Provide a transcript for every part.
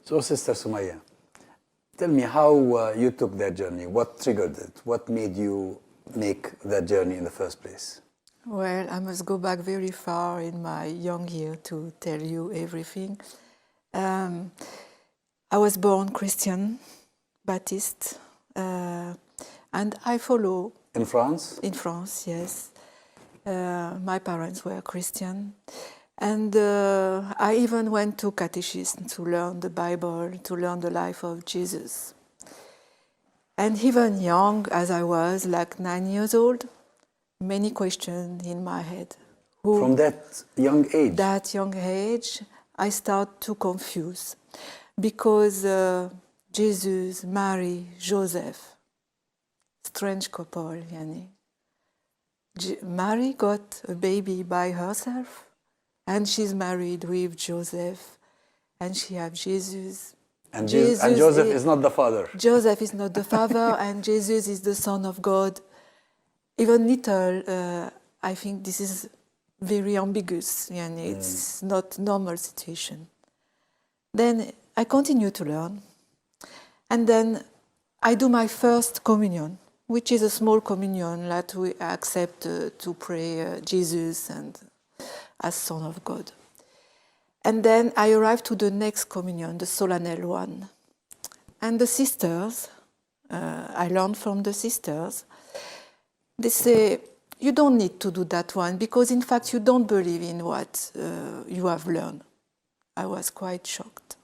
So, Sister Sumayyah, tell me how you took that journey. What triggered it? What made you make that journey in the first place? Well, I must go back very far in my young year to tell you everything. I was born Christian, Baptist, and I follow... In France? In France, yes. My parents were Christian. And I even went to catechism to learn the Bible, to learn the life of Jesus. And even young as I was, like 9 years old, many questions in my head. From that young age? That young age, I start to confuse. Because Jesus, Mary, Joseph, strange couple, yani. Mary got a baby by herself, and she's married with Joseph, and she has Jesus. And Joseph is not the father. Joseph is not the father, and Jesus is the Son of God. Even little, I think this is very ambiguous, and it's not normal situation. Then I continue to learn, and then I do my first communion, which is a small communion that we accept to pray Jesus and as Son of God. And then I arrive to the next communion, the solemnal one. And the sisters, I learned from the sisters, they say, you don't need to do that one because in fact you don't believe in what you have learned. I was quite shocked.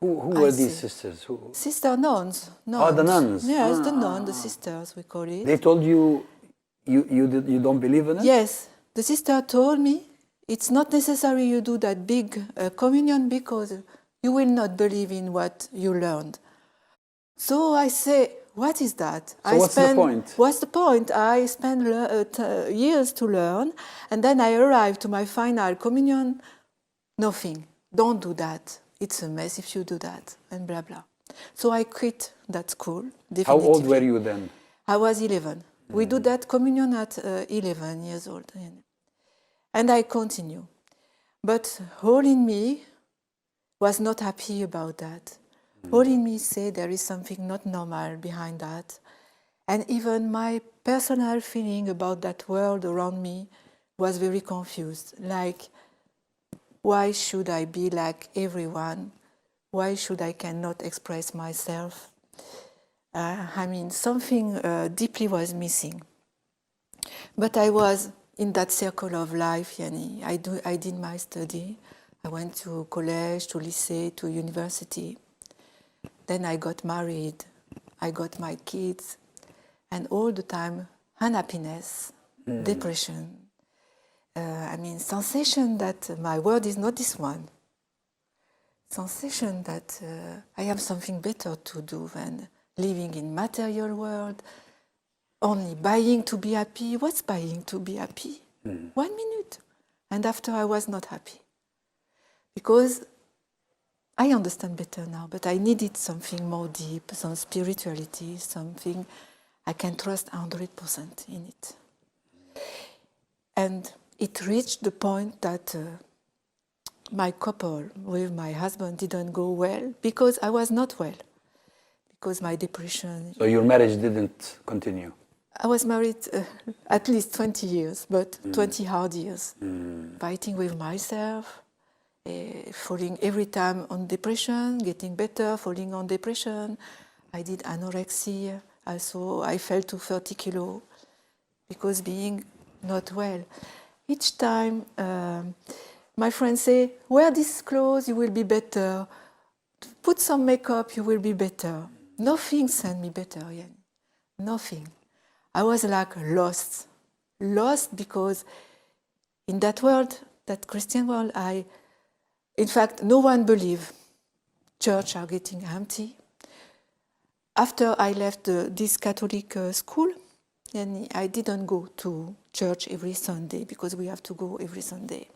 Who were these sisters? Sister nuns. Oh, the nuns. Yes, the nuns, the sisters, we call it. They told you you don't believe in it? Yes. The sister told me, it's not necessary you do that big communion because you will not believe in what you learned. So I say, what is that? So what's the point? What's the point? I spent years to learn, and then I arrive to my final communion, nothing. Don't do that. It's a mess if you do that, and blah, blah. So I quit that school, definitively. How old were you then? I was 11. We do that communion at 11 years old. And I continue. But all in me was not happy about that. All in me said there is something not normal behind that. And even my personal feeling about that world around me was very confused. Like, why should I be like everyone? Why should I cannot express myself? I mean, something deeply was missing. But I was in that circle of life, yani. I did my study. I went to college, to lycée, to university. Then I got married. I got my kids. And all the time, unhappiness, depression. I mean, sensation that my world is not this one. Sensation that I have something better to do than living in material world, only buying to be happy. What's buying to be happy? 1 minute. And after I was not happy. Because I understand better now, but I needed something more deep, some spirituality, something I can trust 100% in it. And it reached the point that my couple with my husband didn't go well because I was not well, because my depression... So your marriage didn't continue? I was married at least 20 years, but 20 hard years. Fighting with myself, falling every time on depression, getting better, falling on depression. I did anorexia, also I fell to 30 kilos because being not well. Each time my friends say, wear these clothes, you will be better. Put some makeup, you will be better. Nothing sent me better, Yanni. Nothing. I was like lost. Lost because in that world, that Christian world, in fact, no one believed. Church are getting empty. After I left this Catholic school, and I didn't go to church every Sunday because we have to go every Sunday.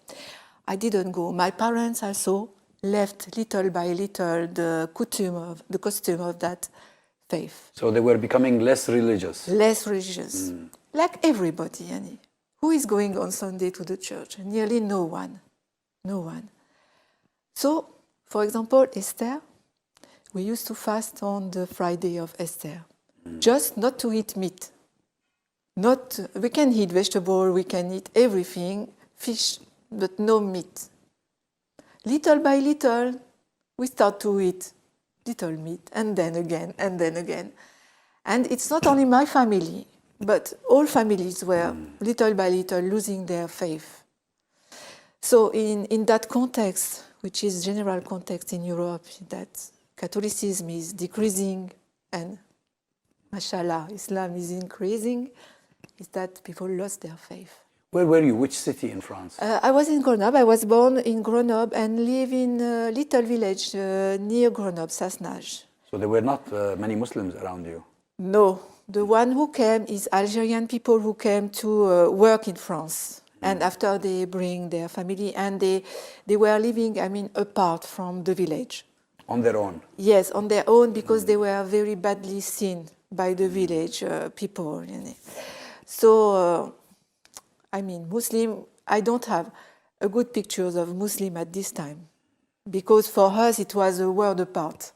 I didn't go. My parents also left little by little the costume of that faith. So they were becoming less religious? Less religious. Like everybody, Yanni. Who is going on Sunday to the church? Nearly no one. No one. So, for example, Esther, we used to fast on the Friday of Esther, just not to eat meat. We can eat vegetable, we can eat everything, fish, but no meat. Little by little, we start to eat little meat, and then again, and then again. And it's not only my family, but all families were little by little losing their faith. So in that context, which is general context in Europe, that Catholicism is decreasing and mashallah, Islam is increasing, is that people lost their faith. Where were you? Which city in France? I was in Grenoble. I was born in Grenoble and live in a little village near Grenoble, Sassenage. So there were not many Muslims around you? No. The one who came is Algerian people who came to work in France. And after they bring their family, and they were living, apart from the village. On their own? Yes, on their own, because they were very badly seen by the village people. So, Muslim, I don't have a good pictures of Muslim at this time, because for us it was a world apart.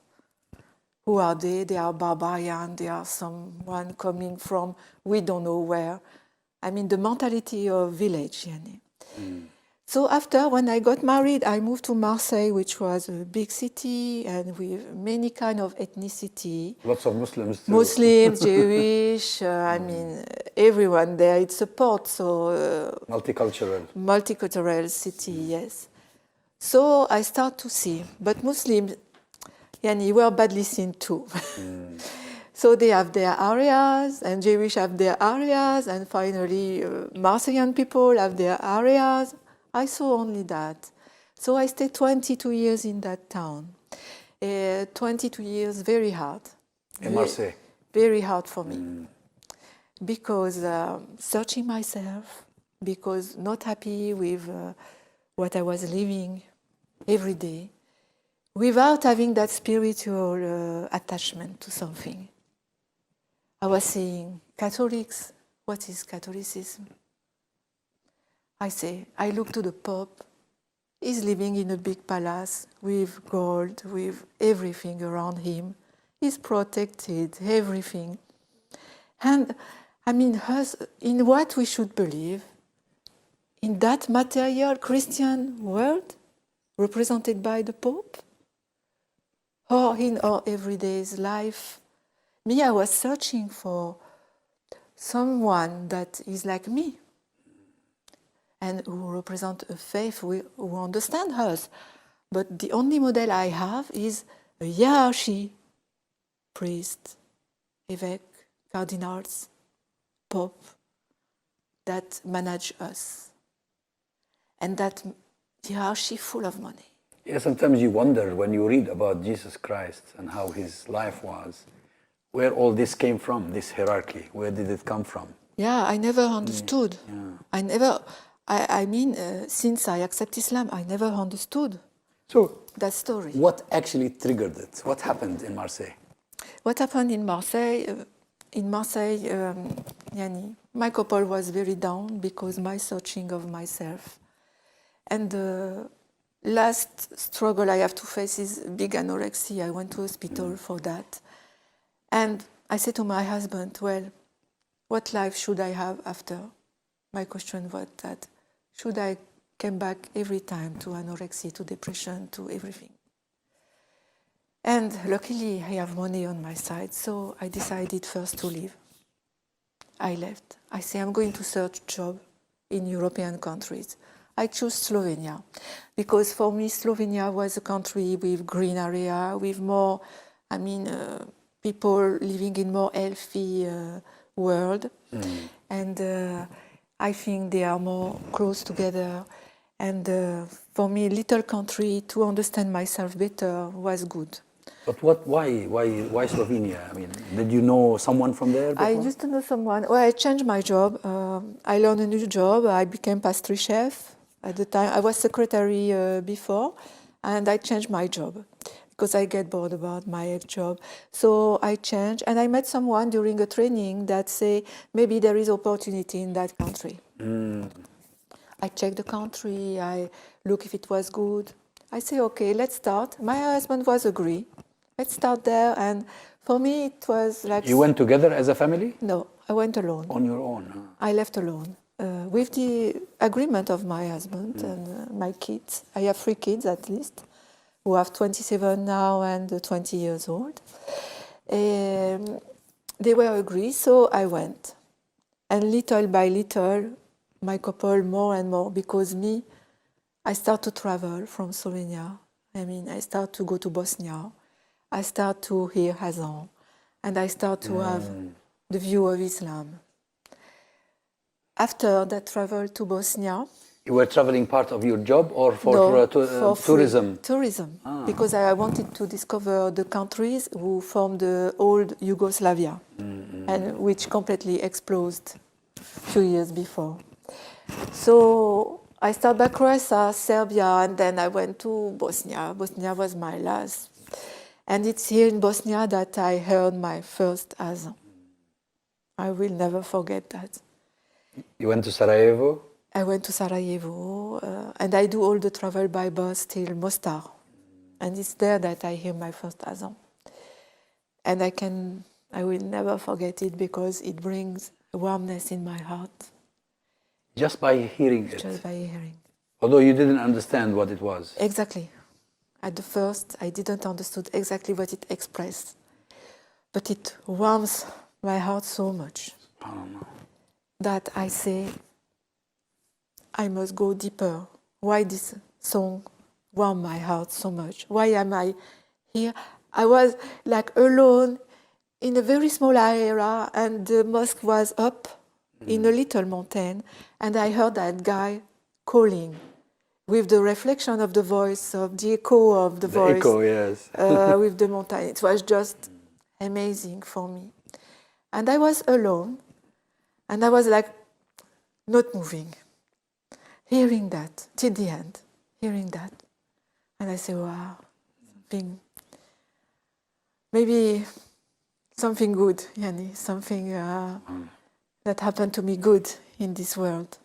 Who are they? They are barbarian, they are someone coming from we don't know where. The mentality of village. So after, when I got married, I moved to Marseille, which was a big city and with many kind of ethnicity. Lots of Muslims too. Muslims, Jewish, everyone there. It's a port, so... multicultural. Multicultural city, yes. So I start to see, but Muslims, were badly seen too. So they have their areas, and Jewish have their areas, and finally Marseillan people have their areas. I saw only that. So I stayed 22 years in that town. 22 years, very hard. In Marseille? Very hard for me. Because searching myself, because not happy with what I was living every day, without having that spiritual attachment to something. I was saying, Catholics, what is Catholicism? I look to the Pope. He's living in a big palace with gold, with everything around him. He's protected, everything. And in what we should believe, in that material Christian world represented by the Pope, or in our everyday life. Me, I was searching for someone that is like me and who represents a faith who understands us. But the only model I have is a hierarchy, priest, évêque, cardinals, pope, that manage us. And that hierarchy full of money. Yeah, sometimes you wonder when you read about Jesus Christ and how his life was, where all this came from, this hierarchy, where did it come from? Yeah, I never understood. Yeah. Since I accept Islam, I never understood that story. What actually triggered it? What happened in Marseille? What happened in Marseille? My couple was very down because my searching of myself. And the last struggle I have to face is big anorexia. I went to hospital for that. And I said to my husband, well, what life should I have after? My question was that, should I come back every time to anorexia, to depression, to everything? And luckily, I have money on my side, so I decided first to leave. I left. I say, I'm going to search job in European countries. I chose Slovenia, because for me, Slovenia was a country with green area, with more, people living in more healthy world. And I think they are more close together. And for me, little country, to understand myself better was good. But why Slovenia? Did you know someone from there before? I used to know someone. Well, I changed my job. I learned a new job. I became pastry chef. At the time, I was secretary before, and I changed my job because I get bored about my job. So I changed, and I met someone during a training that say maybe there is opportunity in that country. I checked the country. I look if it was good. I say, okay, let's start. My husband was agree, let's start there. And for me, it was like... You went together as a family? No, I went alone. On your own? Huh? I left alone with the agreement of my husband and my kids. I have 3 kids at least, who have 27 now and 20 years old. They were agreed, so I went. And little by little, my couple more and more, because I start to travel from Slovenia. I mean, I start to go to Bosnia. I start to hear Azan. And I start to have the view of Islam. After that travel to Bosnia... You were traveling part of your job or for tourism? Tourism, because I wanted to discover the countries who formed the old Yugoslavia, and which completely exploded a few years before. So I started by Croatia, Serbia, and then I went to Bosnia. Bosnia was my last. And it's here in Bosnia that I heard my first azan. I will never forget that. You went to Sarajevo? I went to Sarajevo, and I do all the travel by bus till Mostar. And it's there that I hear my first azan. And I will never forget it because it brings warmness in my heart. Just by hearing it? Just by hearing. Although you didn't understand what it was? Exactly. At the first, I didn't understand exactly what it expressed. But it warms my heart so much that I say, I must go deeper. Why this song warmed my heart so much? Why am I here? I was like alone in a very small area, and the mosque was up in a little mountain, and I heard that guy calling with the reflection of the voice, of the echo of the voice. Echo, yes. With the mountain. It was just amazing for me. And I was alone, and I was like not moving. Hearing that, till the end, hearing that. And I say, wow, maybe something good, Yani, something that happened to me good in this world.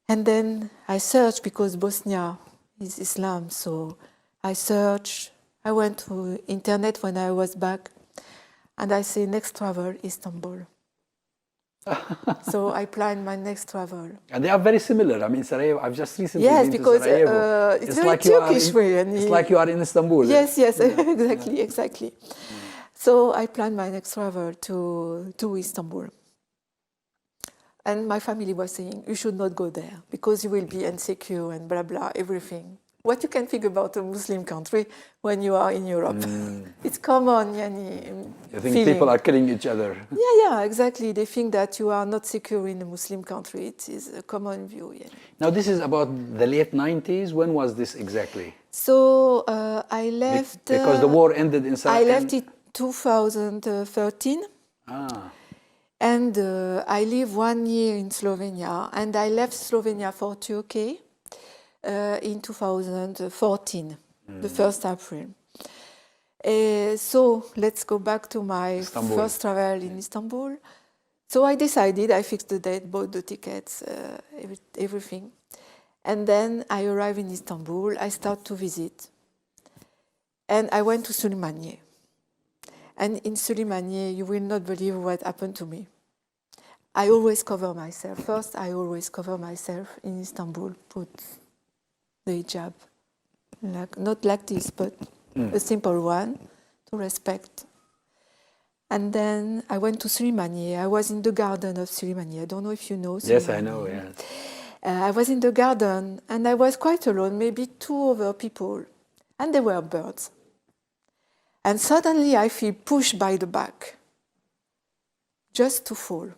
And then I searched, because Bosnia is Islam, so I searched. I went to internet when I was back, and I say, next travel, Istanbul. So I planned my next travel. And they are very similar. I mean, Sarajevo, I've just recently been to Sarajevo. It's very like Turkish way. It's like you are in Istanbul. Yes, exactly. So I planned my next travel to Istanbul. And my family was saying, you should not go there, because you will be insecure and blah, blah, everything. What you can think about a Muslim country when you are in Europe. It's common, Yani. You think people are killing each other. Yeah, exactly. They think that you are not secure in a Muslim country. It is a common view. Yani. Now, this is about the late 90s. When was this exactly? So I left... because the war ended in Sarajevo. I left in 2013. And I lived 1 year in Slovenia. And I left Slovenia for Turkey. In 2014, the 1st April. So let's go back to my first travel in Istanbul. So I decided, I fixed the date, bought the tickets, everything. And then I arrived in Istanbul, I started to visit. And I went to Sumayyah. And in Sumayyah, you will not believe what happened to me. I always cover myself. First, I always cover myself in Istanbul, put the hijab, not like this, but a simple one to respect. And then I went to Sumayyah. I was in the garden of Sumayyah. I don't know if you know Sumayyah. Yes, I know, yes. I was in the garden, and I was quite alone, maybe 2 other people, and there were birds. And suddenly I feel pushed by the back, just to fall.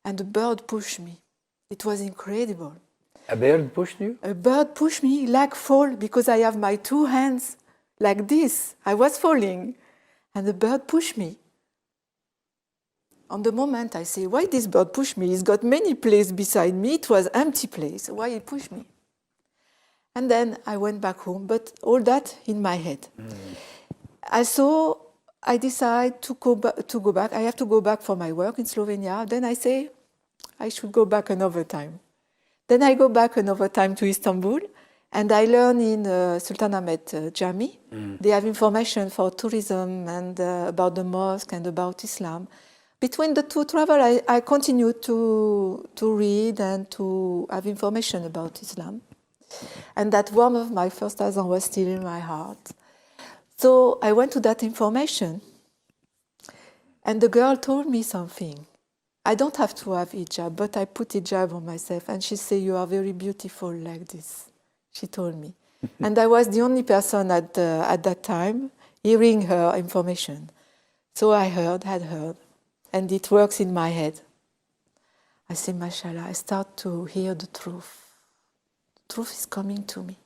And the bird pushed me. It was incredible. A bird pushed you? A bird pushed me like fall, because I have my 2 hands like this. I was falling, and the bird pushed me. On the moment, I say, why this bird pushed me? He's got many places beside me. It was empty place. Why he pushed me? And then I went back home, but all that in my head. So I decide to go back. I have to go back for my work in Slovenia. Then I say, I should go back another time. Then I go back another time to Istanbul, And I learned in Sultanahmet Jami. They have information for tourism and about the mosque and about Islam. Between the two travel, I continued to read and to have information about Islam. And that warmth of my first azan was still in my heart. So I went to that information. And the girl told me something. I don't have to have hijab, but I put hijab on myself. And she said, "You are very beautiful like this." She told me. And I was the only person at that time hearing her information. So I had heard. And it works in my head. I say, mashallah, I start to hear the truth. The truth is coming to me,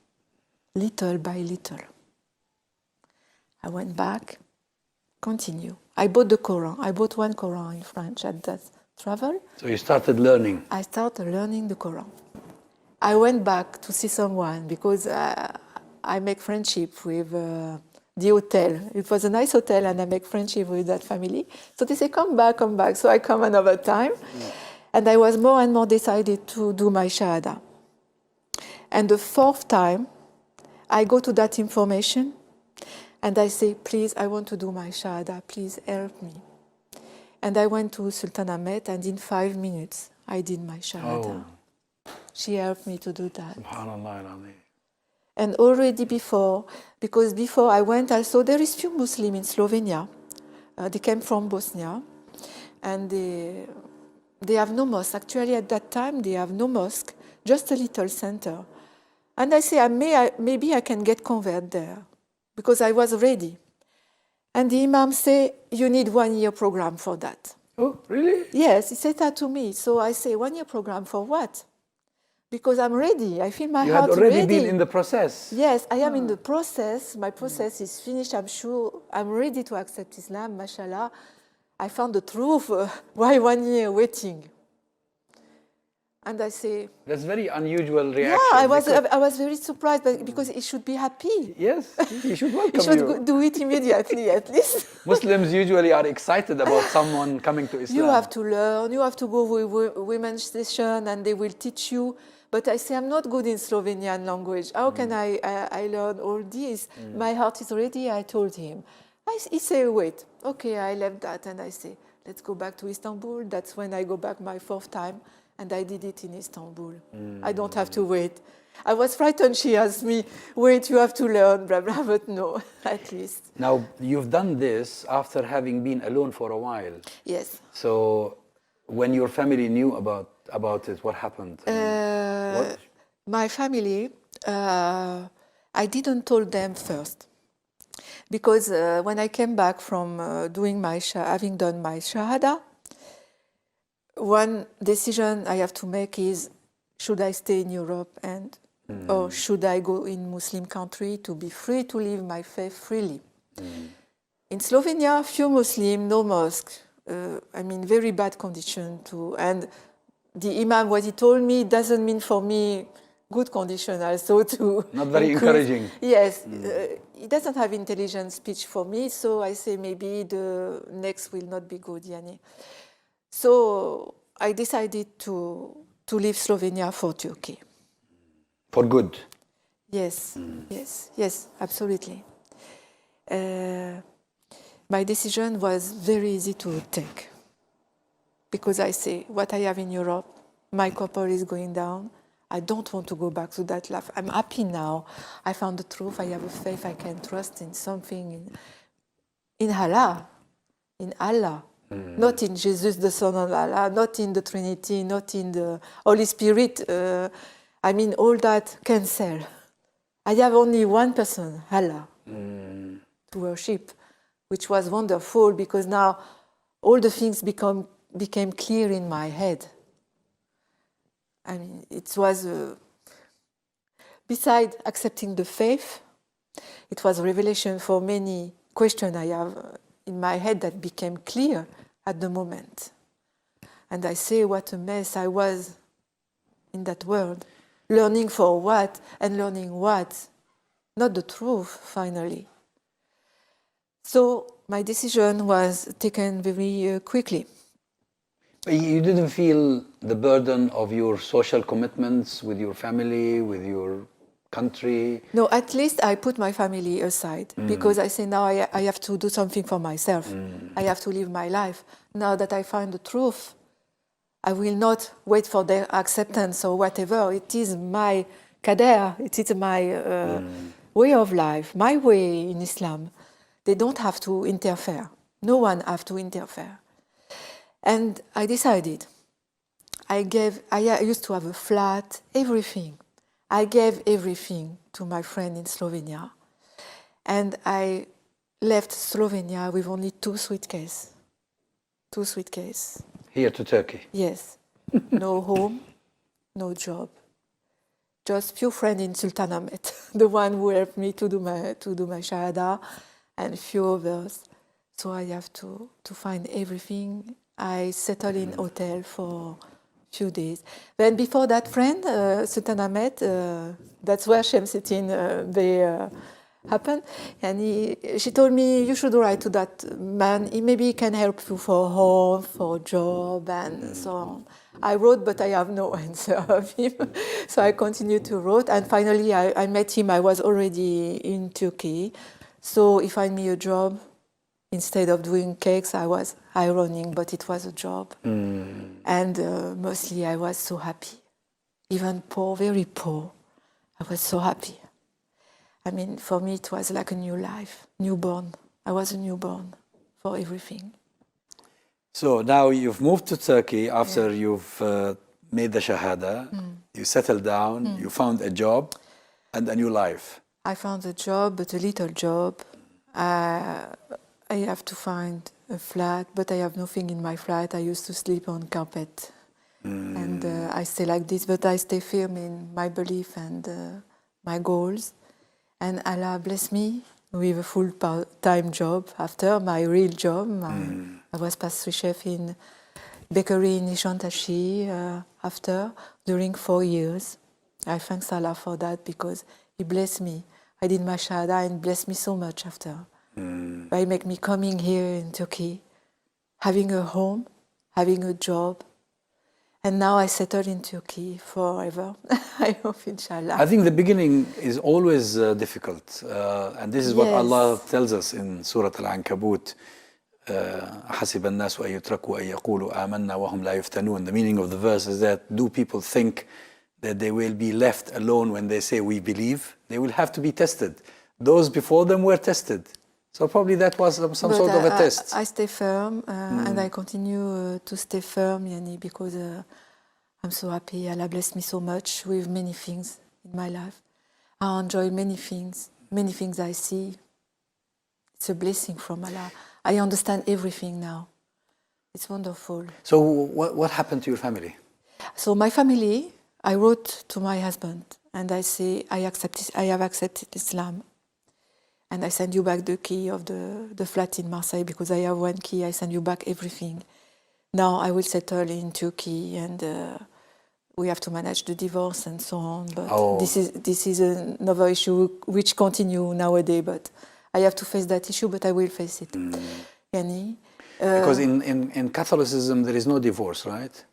little by little. I went back, continue. I bought the Quran. I bought one Quran in French at that travel. So you started learning. I started learning the Quran. I went back to see someone because I make friendship with the hotel. It was a nice hotel and I make friendship with that family. So they say, come back, come back. So I come another time. Yeah. And I was more and more decided to do my Shahada. And the fourth time, I go to that information and I say, please, I want to do my Shahada. Please help me. And I went to Sultanahmet and in 5 minutes, I did my Shahada. Oh. She helped me to do that. Subhanallah al-Azim. And already before, because before I went also, there is few Muslims in Slovenia. They came from Bosnia. And they have no mosque. Actually, at that time, they have no mosque, just a little center. And I say, maybe I can get converted there, because I was ready. And the Imam say, you need 1 year program for that. Oh, really? Yes, he said that to me. So I say, 1 year program for what? Because I'm ready. I feel my heart ready. You had already been in the process. Yes, I am in the process. My process is finished. I'm sure I'm ready to accept Islam, mashallah. I found the truth. Why 1 year waiting? And I say... That's very unusual reaction. Yeah, I was very surprised because he should be happy. Yes, he should welcome you. He should do it immediately, at least. Muslims usually are excited about someone coming to Islam. You have to learn. You have to go with women's session and they will teach you. But I say, I'm not good in Slovenian language. How can I learn all this? My heart is ready, I told him. He said, wait. Okay, I left that and I say, let's go back to Istanbul. That's when I go back my 4th time. And I did it in Istanbul. I don't have to wait. I was frightened. She asked me, wait, you have to learn, blah, blah, but no, at least. Now, you've done this after having been alone for a while. Yes. So when your family knew about it, what happened? What? My family, I didn't tell them first. Because when I came back from having done my Shahada, one decision I have to make is, should I stay in Europe or should I go in Muslim country to be free to live my faith freely? In Slovenia, few Muslim, no mosque. Very bad condition too. And the Imam, what he told me, doesn't mean for me good condition also to... Not very encouraging. Yes. He doesn't have intelligent speech for me, so I say maybe the next will not be good, Yani. So I decided to leave Slovenia for Turkey. For good? Yes, yes, absolutely. My decision was very easy to take. Because I say, what I have in Europe, my copper is going down. I don't want to go back to that life. I'm happy now. I found the truth. I have a faith. I can trust in something, in Allah. In Allah. Not in Jesus, the Son of Allah, not in the Trinity, not in the Holy Spirit. All that cancel. I have only one person, Allah, to worship, which was wonderful because now all the things became clear in my head. It was, besides accepting the faith, it was a revelation for many questions I have in my head that became clear at the moment. And I say what a mess I was in that world. Learning for what and learning what? Not the truth, finally. So my decision was taken very quickly. You didn't feel the burden of your social commitments with your family, with your country? No, at least I put my family aside because I say now I have to do something for myself. I have to live my life. Now that I find the truth, I will not wait for their acceptance or whatever. It is my qadar, it is my way of life, my way in Islam. They don't have to interfere. No one have to interfere. And I decided. I used to have a flat, everything. I gave everything to my friend in Slovenia. And I left Slovenia with only 2 suitcases. 2 suitcases. Here to Turkey? Yes. No home, no job. Just few friends in Sultanahmet, the one who helped me to do my shahada, and few others. So I have to find everything. I settled in hotel for few days. Then before that friend, Sultanahmet, that's where Shamsuddin happened. And she told me, you should write to that man. He maybe can help you for home, for job, and so on. I wrote, but I have no answer of him. So I continued to write. And finally, I met him. I was already in Turkey. So he found me a job. Instead of doing cakes, I was ironing, but it was a job. And mostly I was so happy. Even poor, very poor, I was so happy. I mean, for me, it was like a new life, newborn. I was a newborn for everything. So now you've moved to Turkey after you've made the Shahada, you settled down, you found a job and a new life. I found a job, but a little job. I have to find a flat, but I have nothing in my flat. I used to sleep on carpet. And I stay like this, but I stay firm in my belief and my goals. And Allah bless me with a full-time job after my real job. I was pastry chef in bakery in Nishantashi after, during 4 years. I thank Allah for that because He blessed me. I did my shahada and blessed me so much after. By make me coming here in Turkey, having a home, having a job. And now I settled in Turkey forever. I hope, inshallah. I think the beginning is always difficult. And this is what Allah tells us in Surah Al-Ankabut. حَسِبَ النَّاسُ أَن يُتْرَكُوا أَن يَقُولُوا آمَنَّا وَهُمْ لَا يُفْتَنُونَ. The meaning of the verse is that do people think that they will be left alone when they say we believe? They will have to be tested. Those before them were tested. So probably that was some sort of a test. I stay firm and I continue to stay firm, Yani, because I'm so happy. Allah blessed me so much with many things in my life. I enjoy many things I see. It's a blessing from Allah. I understand everything now. It's wonderful. So what happened to your family? So my family, I wrote to my husband and I say, I have accepted Islam. And I send you back the key of the flat in Marseille because I have one key. I send you back everything. Now I will settle in Turkey and we have to manage the divorce and so on. But this is another issue which continue nowadays. But I have to face that issue, but I will face it. Yani, because in Catholicism there is no divorce, right?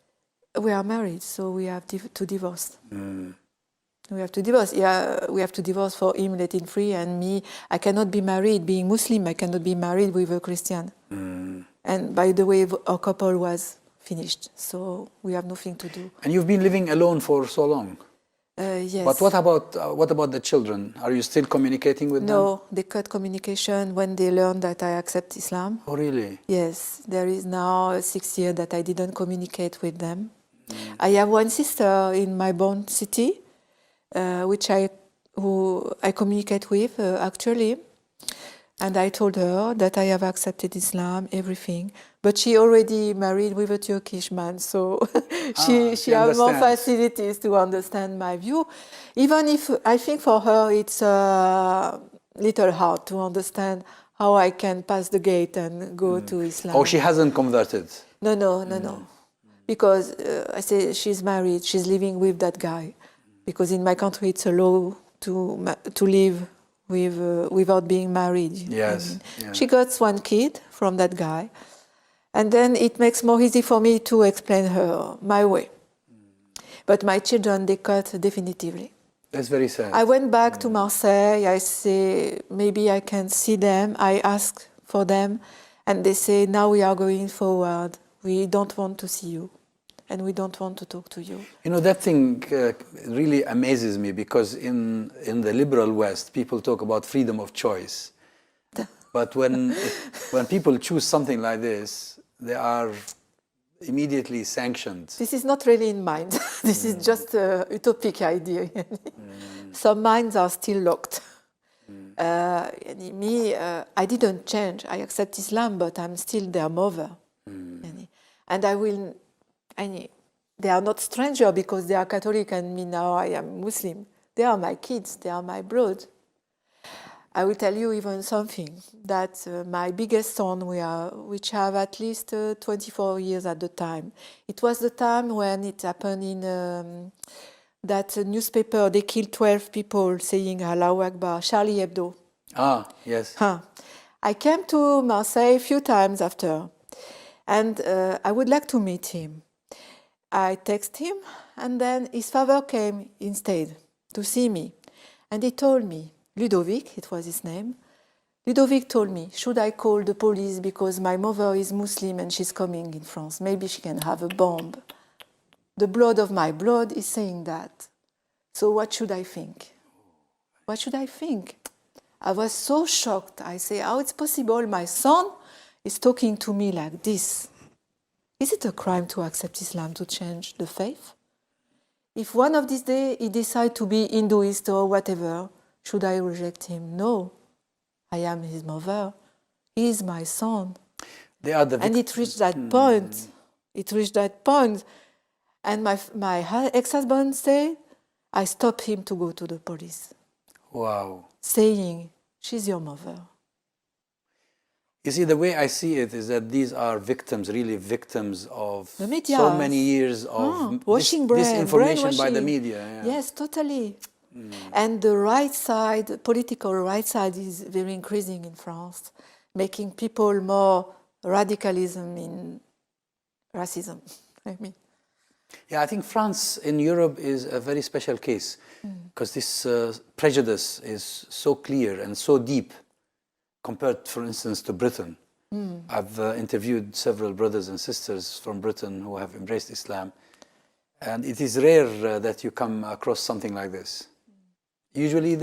We are married, so we have to divorce. We have to divorce. Yeah, we have to divorce for him, let him free, and me. I cannot be married, being Muslim. I cannot be married with a Christian. And by the way, our couple was finished, so we have nothing to do. And you've been living alone for so long. Yes. But what about the children? Are you still communicating with them? No, they cut communication when they learn that I accept Islam. Oh, really? Yes, there is now 6 years that I didn't communicate with them. I have one sister in my born city. Who I communicate with actually, and I told her that I have accepted Islam, everything. But she already married with a Turkish man, so she has more facilities to understand my view. Even if I think for her it's a little hard to understand how I can pass the gate and go to Islam. Oh, she hasn't converted? No. Because I say she's married, she's living with that guy. Because in my country it's a law to live without being married. Yes. She got one kid from that guy, and then it makes more easy for me to explain her my way. But my children, they cut definitively. That's very sad. I went back to Marseille. I say, maybe I can see them. I ask for them. And they say, now we are going forward. We don't want to see you. And we don't want to talk to you. You know, that thing really amazes me, because in the liberal West, people talk about freedom of choice. But when people choose something like this, they are immediatally sanctioned. This is not really in mind. This is just an utopic idea. Some minds are still locked. I didn't change. I accept Islam, but I'm still their mother. And they are not strangers because they are Catholic and me now I am Muslim. They are my kids, they are my blood. I will tell you even something, that my biggest son, which have at least 24 years at the time, it was the time when it happened in that newspaper, they killed 12 people saying Allahu Akbar, Charlie Hebdo. Ah, yes. I came to Marseille a few times after, and I would like to meet him. I text him, and then his father came instead to see me. And he told me, Ludovic, it was his name, Ludovic told me, should I call the police because my mother is Muslim and she's coming in France? Maybe she can have a bomb. The blood of my blood is saying that. So what should I think? What should I think? I was so shocked. I say, how it's possible my son is talking to me like this? Is it a crime to accept Islam, to change the faith? If one of these days he decides to be Hinduist or whatever, should I reject him? No. I am his mother. He is my son. And it reached that point. It reached that point. And my ex-husband said, I stopped him to go to the police. Wow. Saying, she's your mother. You see, the way I see it is that these are victims, really victims of the media. So many years of disinformation by the media. Yeah. Yes, totally. And the right side, political right side, is very increasing in France, making people more radicalism in racism. Yeah, I think France in Europe is a very special case because this prejudice is so clear and so deep compared, for instance, to Britain. I've interviewed several brothers and sisters from Britain who have embraced Islam, and it is rare that you come across something like this. Usually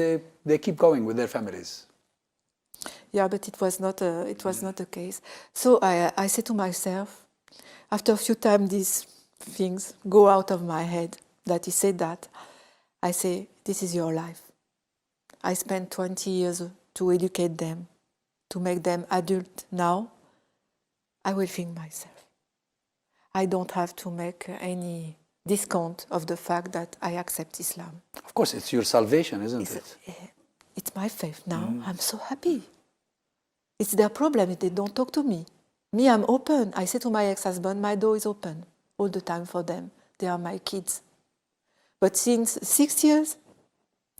they keep going with their families. Yeah, but it was not the case. So I said to myself, after a few times these things go out of my head, that he said that, I say, this is your life. I spent 20 years to educate them, to make them adult. Now, I will think myself. I don't have to make any discount of the fact that I accept Islam. Of course, it's your salvation, isn't it? It's my faith now. I'm so happy. It's their problem if they don't talk to me. Me, I'm open. I say to my ex-husband, my door is open all the time for them. They are my kids. But since 6 years,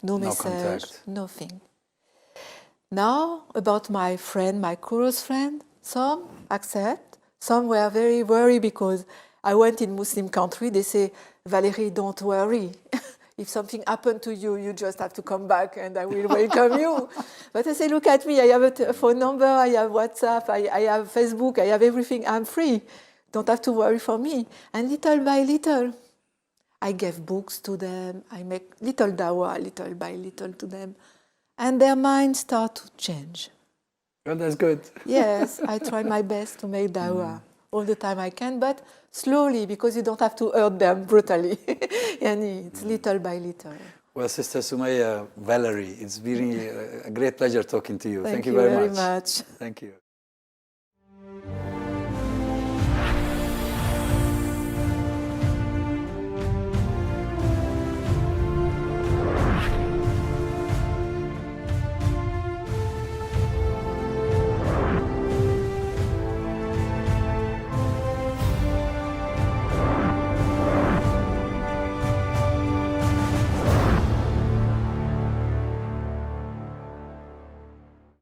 no message, contact. Nothing. Now, about my friend, my close friend, some accept, some were very worried because I went in Muslim country, they say, Valérie, don't worry. If something happened to you, you just have to come back and I will welcome you. But I say, look at me, I have a phone number, I have WhatsApp, I have Facebook, I have everything, I'm free. Don't have to worry for me. And little by little, I gave books to them, I make little dawah, little by little to them. And their minds start to change. Well, that's good. Yes, I try my best to make dawah all the time I can, but slowly, because you don't have to hurt them brutally. And it's little by little. Well, Sister Sumayyah Valérie, it's been a great pleasure talking to you. Thank you very much. Thank you.